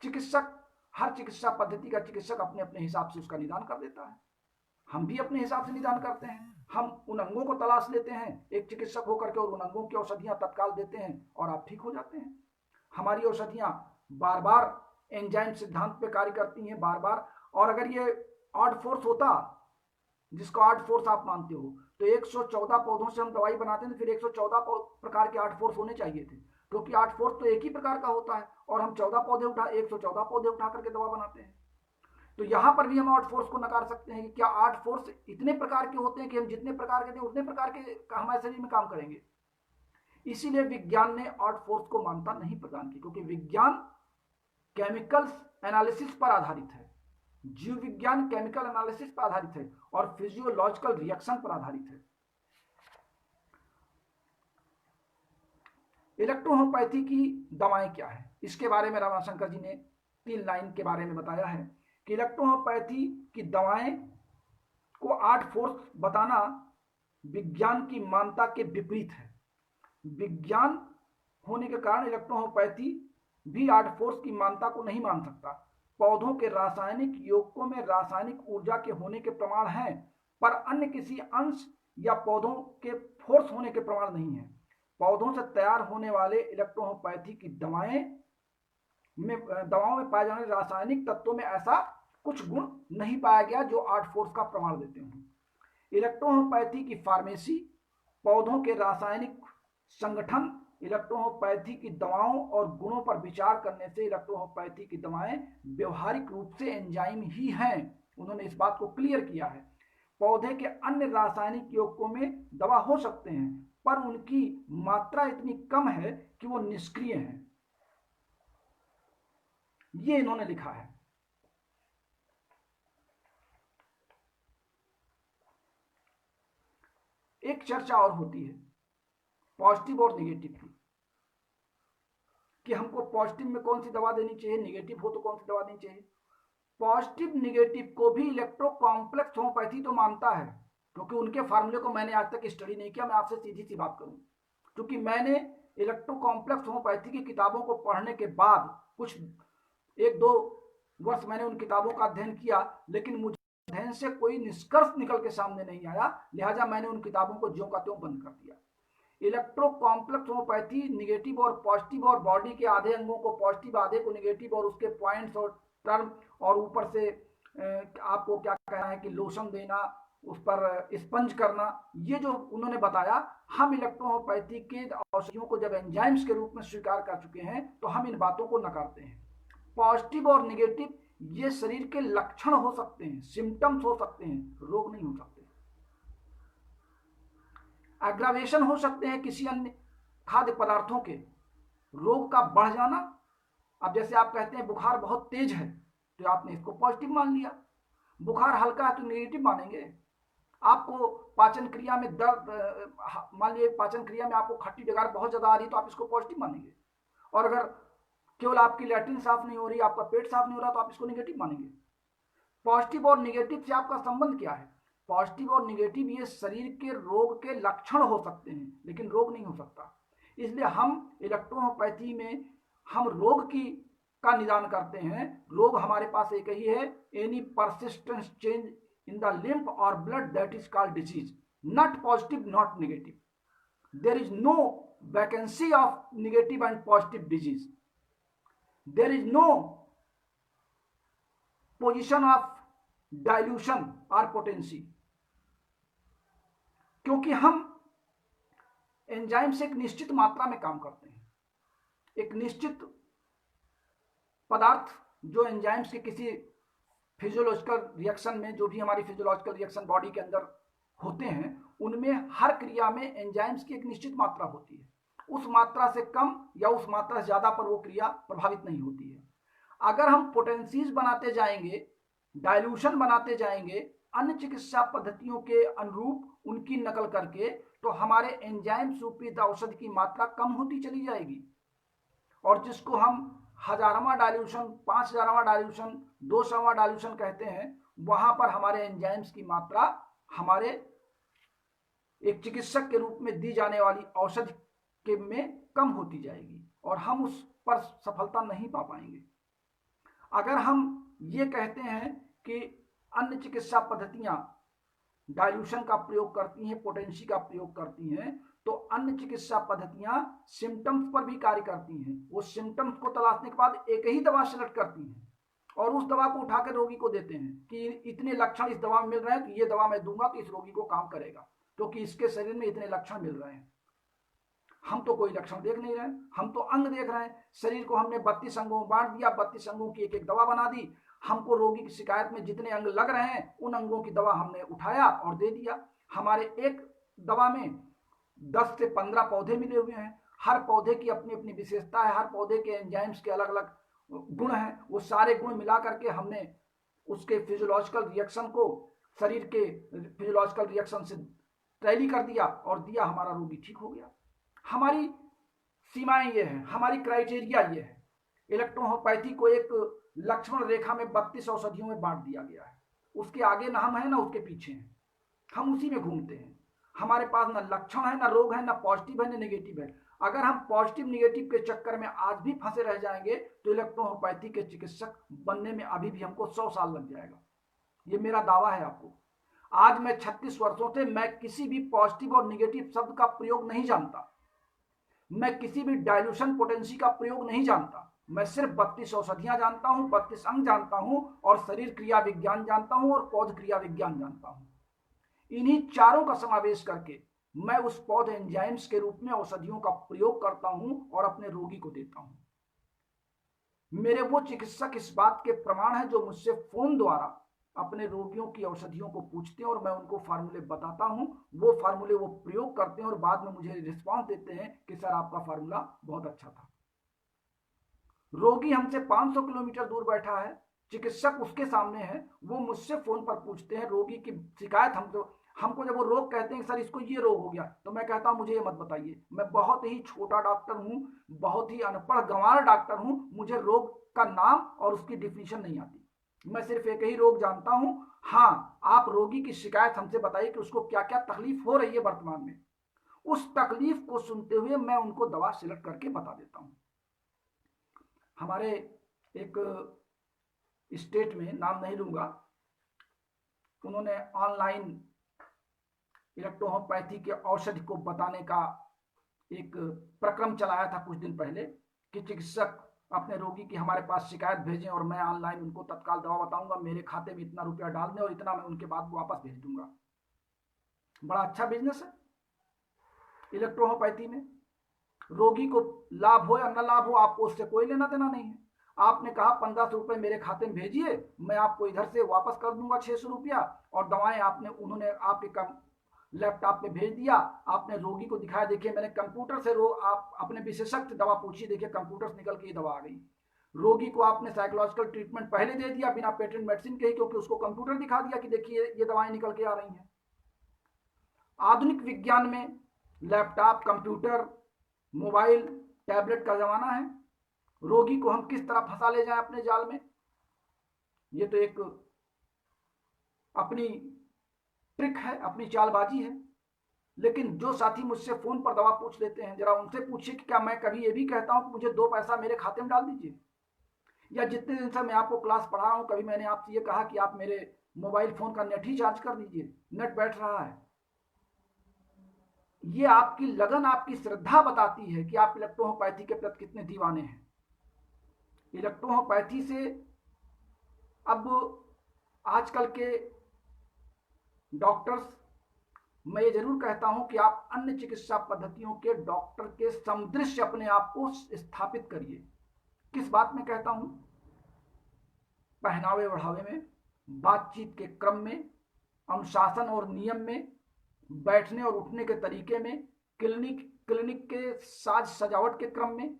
चिकित्सक, हर चिकित्सा पद्धति का चिकित्सक अपने अपने हिसाब से उसका निदान कर देता है। हम भी अपने हिसाब से निदान करते हैं। हम उन अंगों को तलाश लेते हैं एक चिकित्सक होकर के, और उन अंगों की औषधियां तत्काल देते हैं और आप ठीक हो जाते हैं। हमारी औषधियां बार बार एंजाइम सिद्धांत पे कार्य करती हैं, बार बार। और अगर ये ऑड फोर्स होता, जिसको ऑड फोर्स आप मानते हो, तो 114 पौधों से हम दवाई बनाते हैं, तो फिर 114 प्रकार के ऑड फोर्स होने चाहिए थे, क्योंकि ऑड फोर्स तो एक ही प्रकार का होता है, और हम 114 पौधे उठा करके दवा बनाते हैं। तो यहां पर भी हम ऑड फोर्स को नकार सकते हैं कि क्या ऑड फोर्स इतने प्रकार के होते हैं कि हम जितने प्रकार के थे उतने प्रकार के हमारे शरीर में काम करेंगे। इसीलिए विज्ञान ने ऑड फोर्स को मान्यता नहीं प्रदान की, क्योंकि विज्ञान केमिकल एनालिसिस पर आधारित है, जीव विज्ञान केमिकल एनालिसिस पर आधारित है और फिजियोलॉजिकल रिएक्शन पर आधारित है। इलेक्ट्रोहोम्योपैथी की दवाएं क्या है, इसके बारे में रमाशंकर जी ने 3 लाइन के बारे में बताया है कि इलेक्ट्रोहोम्योपैथी की दवाएं को ऑड फोर्स बताना विज्ञान की मान्यता के विपरीत है। विज्ञान होने के कारण इलेक्ट्रोहोम्योपैथी भी ऑड फोर्स की मान्यता को नहीं मान सकता। पौधों के रासायनिक यौगिकों में रासायनिक ऊर्जा के होने के प्रमाण हैं, पर अन्य किसी अंश या पौधों के फोर्स होने के प्रमाण नहीं है। पौधों से तैयार होने वाले इलेक्ट्रोहोम्योपैथी की दवाओं में पाए जाने रासायनिक तत्वों में ऐसा कुछ गुण नहीं पाया गया जो ऑड फोर्स का प्रमाण देते हैं। इलेक्ट्रोहोम्योपैथी की फार्मेसी, पौधों के रासायनिक संगठन, इलेक्ट्रोहोम्योपैथी की दवाओं और गुणों पर विचार करने से इलेक्ट्रोहोम्योपैथी की दवाएं व्यवहारिक रूप से एंजाइम ही हैं। उन्होंने इस बात को क्लियर किया है। पौधे के अन्य रासायनिक यौगिकों में दवा हो सकते हैं, पर उनकी मात्रा इतनी कम है कि वो निष्क्रिय हैं, ये इन्होंने लिखा है। एक चर्चा और होती है पॉजिटिव और नेगेटिव की, कि हमको पॉजिटिव में कौन सी दवा देनी चाहिए, नेगेटिव हो तो कौन सी दवा देनी चाहिए। पॉजिटिव नेगेटिव को भी इलेक्ट्रो कॉम्प्लेक्स होम्योपैथी तो मानता है, क्योंकि उनके फार्मूले को मैंने आज तक स्टडी नहीं किया। मैं आपसे सीधी सी बात करूं, क्योंकि मैंने इलेक्ट्रो कॉम्प्लेक्स होम्योपैथी की किताबों को पढ़ने के बाद कुछ 1-2 वर्ष मैंने उन किताबों का अध्ययन किया, लेकिन मुझे अध्ययन से कोई निष्कर्ष निकल के सामने नहीं आया, लिहाजा मैंने उन किताबों को ज्यों का त्यों बंद कर दिया। इलेक्ट्रो कॉम्प्लेक्स होम्योपैथी निगेटिव और पॉजिटिव और बॉडी के आधे अंगों को पॉजिटिव, आधे को निगेटिव, और उसके पॉइंट्स और टर्म, और ऊपर से आपको क्या कहना है कि लोशन देना, उस पर स्पंज करना, ये जो उन्होंने बताया, हम इलेक्ट्रोहोम्योपैथी के औषधियों को जब एंजाइम्स के रूप में स्वीकार कर चुके हैं तो हम इन बातों को नकारते हैं। पॉजिटिव और निगेटिव ये शरीर के लक्षण हो सकते हैं, सिम्टम्स हो सकते हैं, रोग नहीं हो सकते। एग्रावेशन हो सकते हैं किसी अन्य खाद्य पदार्थों के, रोग का बढ़ जाना। अब जैसे आप कहते हैं बुखार बहुत तेज है तो आपने इसको पॉजिटिव मान लिया, बुखार हल्का है तो नेगेटिव मानेंगे। आपको पाचन क्रिया में दर्द, मान लीजिए पाचन क्रिया में आपको खट्टी डकार बहुत ज्यादा आ रही है तो आप इसको पॉजिटिव मानेंगे। और अगर केवल आपकी लैट्रिन साफ नहीं हो रही, आपका पेट साफ नहीं हो रहा तो आप इसको नेगेटिव मानेंगे। पॉजिटिव और नेगेटिव से आपका संबंध क्या है? पॉजिटिव और नेगेटिव ये शरीर के रोग के लक्षण हो सकते हैं लेकिन रोग नहीं हो सकता। इसलिए हम इलेक्ट्रोहोम्योपैथी में हम रोग की का निदान करते हैं। रोग हमारे पास एक ही है, any persistence change in the lymph और blood that is called disease, not positive not negative. There is no vacancy of negative and positive disease, there is no position of dilution और पोटेंसी, क्योंकि हम enzyme से एक निश्चित मात्रा में काम करते हैं। एक निश्चित पदार्थ जो एंजाइम्स के किसी फिजियोलॉजिकल रिएक्शन में, जो भी हमारी फिजियोलॉजिकल रिएक्शन बॉडी के अंदर होते हैं, उनमें हर क्रिया में एंजाइम्स की एक निश्चित मात्रा होती है। उस मात्रा से कम या उस मात्रा से ज्यादा पर वो क्रिया प्रभावित नहीं होती है। अगर हम पोटेंसीज बनाते जाएंगे, डाइल्यूशन बनाते जाएंगे अन्य चिकित्सा पद्धतियों के अनुरूप उनकी नकल करके, तो हमारे एंजाइम सुप्रीत औषधि की मात्रा कम होती चली जाएगी। और जिसको हम 1000वां डाइल्यूशन, 5000वां डाइल्यूशन, 200वां डाइल्यूशन कहते हैं, वहां पर हमारे एंजाइम्स की मात्रा हमारे एक चिकित्सक के रूप में दी जाने वाली औषधि के में कम होती जाएगी और हम उस पर सफलता नहीं पा पाएंगे। अगर हम ये कहते हैं कि अन्य चिकित्सा पद्धतियां डाइल्यूशन का प्रयोग करती हैं, पोटेंसी का प्रयोग करती हैं, तो अन्य चिकित्सा पद्धतियां सिम्टम्स पर भी कार्य करती हैं। वो सिम्टम्स को तलाशने के बाद एक ही दवा सेलेक्ट करती हैं और उस दवा को उठाकर रोगी को देते हैं कि इतने लक्षण इस दवा में मिल रहे हैं तो ये दवा मैं दूंगा तो इस रोगी को काम करेगा, क्योंकि इसके शरीर में इतने लक्षण मिल रहे हैं। हम तो कोई लक्षण देख नहीं रहे, हम तो अंग देख रहे हैं। शरीर को हमने 32 अंगों में बांट दिया, 32 अंगों की एक एक दवा बना दी। हमको रोगी की शिकायत में जितने अंग लग रहे हैं उन अंगों की दवा हमने उठाया और दे दिया। हमारे एक दवा में 10 से 15 पौधे मिले हुए हैं, हर पौधे की अपनी अपनी विशेषता है, हर पौधे के एंजाइम्स के अलग अलग गुण हैं। वो सारे गुण मिला करके हमने उसके फिजियोलॉजिकल रिएक्शन को शरीर के फिजियोलॉजिकल रिएक्शन से टैली कर दिया और दिया, हमारा रोगी ठीक हो गया। हमारी सीमाएं ये हैं, हमारी क्राइटेरिया ये है। इलेक्ट्रोहोम्योपैथी को एक लक्ष्मण रेखा में 32 औषधियों में बांट दिया गया है। उसके आगे ना हम हैं ना उसके पीछे हैं, हम उसी में घूमते हैं। हमारे पास ना लक्षण है, ना रोग है, ना पॉजिटिव है, ना नेगेटिव है। अगर हम पॉजिटिव निगेटिव के चक्कर में आज भी फंसे रह जाएंगे तो इलेक्ट्रोहोम्योपैथी के चिकित्सक बनने में अभी भी हमको 100 साल लग जाएगा। ये मेरा दावा है आपको। आज मैं 36 वर्षों से मैं किसी भी पॉजिटिव और निगेटिव शब्द का प्रयोग नहीं जानता, मैं किसी भी डाइल्यूशन पोटेंसी का प्रयोग नहीं जानता। मैं सिर्फ 32 औषधियां जानता हूं, 32 अंग जानता हूं और शरीर क्रिया विज्ञान जानता हूं और पौध क्रिया विज्ञान जानता हूं। इन्हीं चारों का समावेश करके मैं उस पौध एंजाइम्स के रूप में औषधियों का प्रयोग करता हूं और अपने रोगी को देता हूं। मेरे वो चिकित्सक इस बात के प्रमाण है जो मुझसे फोन द्वारा अपने रोगियों की औषधियों को पूछते हैं और मैं उनको फार्मूले बताता हूं। वो फार्मूले वो प्रयोग करते हैं और बाद में मुझे रिस्पांस देते हैं कि सर आपका फार्मूला बहुत अच्छा था। रोगी हमसे 500 किलोमीटर दूर बैठा है, चिकित्सक उसके सामने है, वो मुझसे फोन पर पूछते हैं रोगी की शिकायत। हमको जब वो रोग कहते हैं सर इसको ये रोग हो गया, तो मैं कहता हूं मुझे ये मत बताइए, मैं बहुत ही छोटा डॉक्टर हूं, बहुत ही अनपढ़ गंवार डॉक्टर हूं, मुझे रोग का नाम और उसकी डिफिनीशन नहीं आती। मैं सिर्फ एक ही रोग जानता हूं। हाँ, आप रोगी की शिकायत हमसे बताइए कि उसको क्या क्या तकलीफ हो रही है वर्तमान में। उस तकलीफ को सुनते हुए मैं उनको दवा सिलेक्ट करके बता देता हूं। हमारे एक स्टेट में, नाम नहीं लूंगा, उन्होंने ऑनलाइन इलेक्ट्रोहोम्योपैथी के औषधि को बताने का एक प्रक्रम चलाया था कुछ दिन पहले कि चिकित्सक अपने रोगी की हमारे पास शिकायत भेजें और मैं ऑनलाइन उनको तत्काल दवा बताऊंगा, मेरे खाते में इतना रुपया डाल दें और इतना मैं उनके बाद वापस भेज दूंगा। बड़ा अच्छा बिजनेस है इलेक्ट्रोहोपैथी में। रोगी को लाभ हो या न लाभ हो, आपको उससे कोई लेना देना नहीं है। आपने कहा 1500 रुपये मेरे खाते में भेजिए, मैं आपको इधर से वापस कर दूंगा 600 रुपया, और दवाएं उन्होंने आपके लैपटॉप पे भेज दिया। आपने रोगी को दिखाया, देखिए मैंने कंप्यूटर से आप अपने विशेषज्ञ दवा पूछी, देखिए कंप्यूटर से निकल के ये दवा आ गई। रोगी को आपने साइकोलॉजिकल ट्रीटमेंट पहले दे दिया बिना पेटेंट मेडिसिन के, क्योंकि उसको कंप्यूटर दिखा दिया कि देखिए ये दवाएं निकल के आ रही हैं। आधुनिक विज्ञान में लैपटॉप, कंप्यूटर, मोबाइल, टैबलेट का जमाना है। रोगी को हम किस तरह फंसा ले जाएं अपने जाल में, ये तो एक अपनी ट्रिक है, अपनी चालबाजी है। लेकिन जो साथी मुझसे फोन पर दवा पूछ लेते हैं, जरा उनसे पूछिए कि क्या मैं कभी ये भी कहता हूं कि मुझे 2 पैसा मेरे खाते में डाल दीजिए? या जितने दिन से मैं आपको क्लास पढ़ा रहा हूं, कभी मैंने आपसे ये कहा कि आप मेरे मोबाइल फोन का नेट ही चार्ज कर दीजिए, नेट बैठ रहा है? ये आपकी लगन, आपकी श्रद्धा बताती है कि आप इलेक्ट्रोहोपैथी के प्रति कितने दीवाने हैं। इलेक्ट्रोहोपैथी से अब आजकल के डॉक्टर्स, मैं ये जरूर कहता हूं कि आप अन्य चिकित्सा पद्धतियों के डॉक्टर के समदृश्य अपने आप को स्थापित करिए। किस बात में कहता हूं? पहनावे ओढ़ावे में, बातचीत के क्रम में, अनुशासन और नियम में, बैठने और उठने के तरीके में, क्लिनिक के साज सजावट के क्रम में।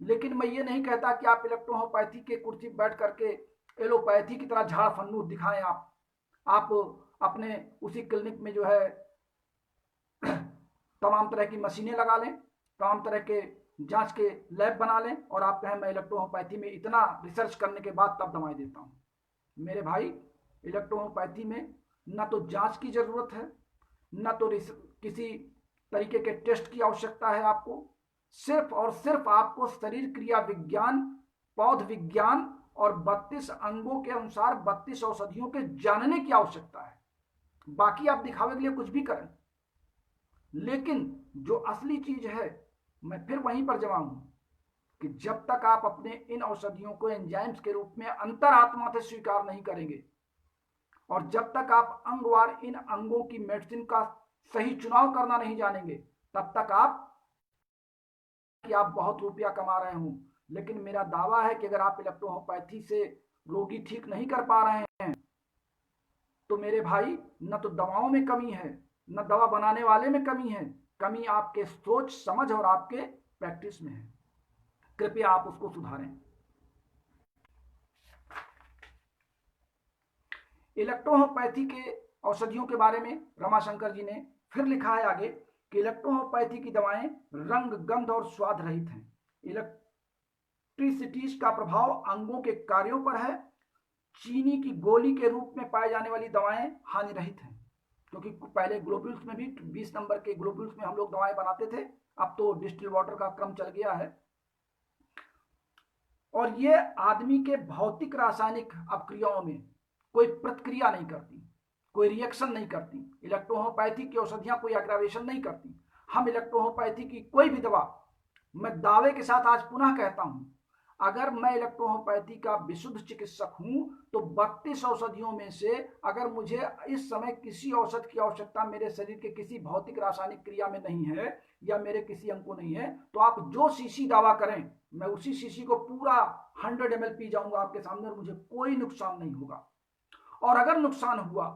लेकिन मैं ये नहीं कहता कि आप इलेक्ट्रोहोपैथी के कुर्सी बैठ करके एलोपैथी की तरह झाड़ फन्नूस दिखाएं। आप अपने उसी क्लिनिक में जो है तमाम तरह की मशीनें लगा लें, तमाम तरह के जांच के लैब बना लें, और आप कहें मैं इलेक्ट्रोहोपैथी में इतना रिसर्च करने के बाद तब दवाएं देता हूं। मेरे भाई, इलेक्ट्रोहोपैथी में न तो जांच की जरूरत है, न तो किसी तरीके के टेस्ट की आवश्यकता है। आपको सिर्फ और सिर्फ आपको शरीर क्रिया विज्ञान, पौध विज्ञान और 32 अंगों के अनुसार 32 औषधियों के जानने की आवश्यकता है। बाकी आप दिखावे के लिए कुछ भी करें, लेकिन जो असली चीज है, मैं फिर वहीं पर जमा हूं कि जब तक आप अपने इन औषधियों को एंजाइम्स के रूप में अंतरात्मा से स्वीकार नहीं करेंगे, और जब तक आप अंगवार इन अंगों की मेडिसिन का सही चुनाव करना नहीं जानेंगे, तब तक आप बहुत रुपया कमा रहे हो। लेकिन मेरा दावा है कि अगर आप इलेक्ट्रोहोपैथी से रोगी ठीक नहीं कर पा रहे हैं, तो मेरे भाई, न तो दवाओं में कमी है, न दवा बनाने वाले में कमी है, कमी आपके सोच समझ और आपके प्रैक्टिस में है। कृपया आप उसको सुधारें। इलेक्ट्रोहोपैथी के औषधियों के बारे में रमाशंकर जी ने फिर लिखा है आगे कि इलेक्ट्रोहोपैथी की दवाएं रंग, गंध और स्वाद रहित हैं। इलेक्ट्रिसिटीज का प्रभाव अंगों के कार्यों पर है। चीनी की गोली के रूप में पाए जाने वाली दवाएं हानि रहित हैं, क्योंकि पहले ग्लोब्यूल्स में भी 20 नंबर के ग्लोब्यूल्स में हम लोग दवाएं बनाते थे, अब तो डिस्टिल वाटर का क्रम चल गया है। और ये आदमी के भौतिक रासायनिक अपक्रियाओं में कोई प्रतिक्रिया नहीं करती, कोई रिएक्शन नहीं करती। इलेक्ट्रोहोपैथी की औषधियां कोई एग्रावेशन नहीं करती। हम इलेक्ट्रोहोपैथी की कोई भी दवा, मैं दावे के साथ आज पुनः कहता हूं, अगर मैं इलेक्ट्रोहोपैथी का विशुद्ध चिकित्सक हूं, तो 32 औषधियों में से अगर मुझे इस समय किसी औषध की आवश्यकता मेरे शरीर के किसी भौतिक रासायनिक क्रिया में नहीं है, या मेरे किसी अंग को नहीं है, तो आप जो शीशी दावा करें, मैं उसी शीशी को पूरा 100 ml पी जाऊंगा आपके सामने, और मुझे कोई नुकसान नहीं होगा। और अगर नुकसान हुआ,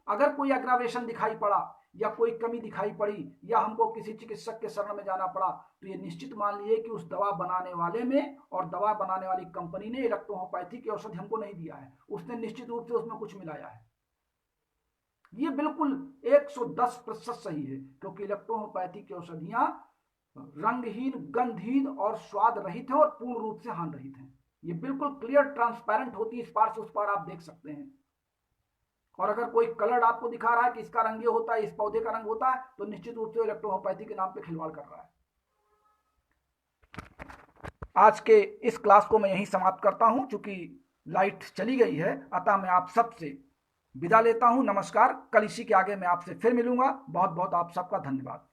अगर कोई एग्रावेशन दिखाई पड़ा, या कोई कमी दिखाई पड़ी, या हमको किसी चिकित्सक के शरण में जाना पड़ा, तो ये निश्चित मान लीजिए कि उस दवा बनाने वाले में और दवा बनाने वाली कंपनी ने इलेक्ट्रोहोपैथी की औषधि हमको नहीं दिया है, उसने निश्चित रूप से उसमें कुछ मिलाया है। ये बिल्कुल 110% सही है, क्योंकि इलेक्ट्रोहोपैथी की औषधियां रंगहीन, गंधहीन और स्वाद रहित है, और पूर्ण रूप से हानि रहित है। ये बिल्कुल क्लियर, ट्रांसपेरेंट होती है, इस पार से उस पार आप देख सकते हैं। और अगर कोई कलर आपको दिखा रहा है कि इसका रंग ये होता है, इस पौधे का रंग होता है, तो निश्चित रूप से इलेक्ट्रोहोपैथी के नाम पे खिलवाड़ कर रहा है। आज के इस क्लास को मैं यहीं समाप्त करता हूं, चूंकि लाइट चली गई है, अतः मैं आप सबसे विदा लेता हूं। नमस्कार। कल इसी के आगे मैं आपसे फिर मिलूंगा। बहुत बहुत आप सबका धन्यवाद।